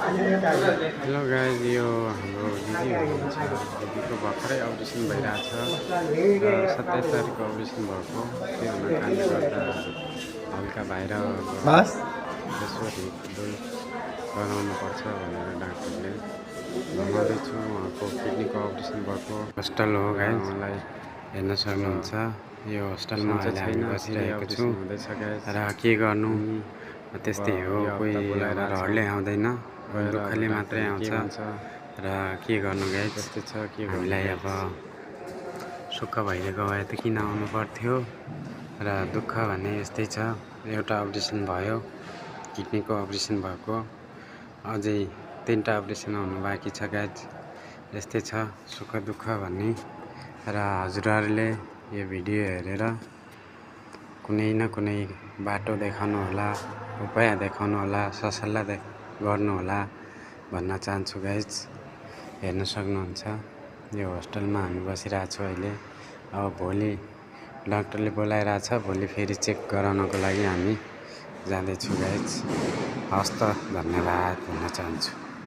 Hello guys, यो हाम्रो दिदी हुनुहुन्छ। दिदीको भर्खरै अपरेसन भइरहेछ र 27 तारिकको अपरेसन भएको। त्यो हुन कारणले गर्दा हल्का बाहिर यसो हिँडडुल गराउनुपर्छ भनेर डाक्टरले भन्दैछु। उहाँको किडनीको अपरेसन भएको हस्पिटल हो गाइज, उहाँलाई हेर्न सक्नुहुन्छ। यो हस्पिटलमा अहिले हामी बसिरहेको छु र के गर्नु, त्यस्तै हो। कोही घरले आउँदैन, दुःखले मात्रै आउँछ र के गर्नु गाइज, त्यस्तै छ। के हामीलाई अब सुख भइदिएको भए त किन आउनु पर्थ्यो र दुःख भने यस्तै छ। एउटा अपरेसन भयो, किडनीको अपरेसन भएको, अझै 3टा अपरेसन हुनु बाँकी छ गाइज। यस्तै छ सुख दुःख भन्ने। र हजुरहरूले यो भिडियो हेरेर कुनै न कुनै बाटो देखाउनु होला, उपाय देखाउनु होला, ससल्लाह गर्नु होला भन्न चाहन्छु गाइज। हेर्न सक्नुहुन्छ यो होस्टेलमा हामी बसिरहेछौँ अहिले। अब भोलि डाक्टरले बोलाइरहेछ, भोलि फेरि चेक गराउनको लागि हामी जाँदैछु गाइज। हस् त, धन्यवाद भन्न चाहन्छु।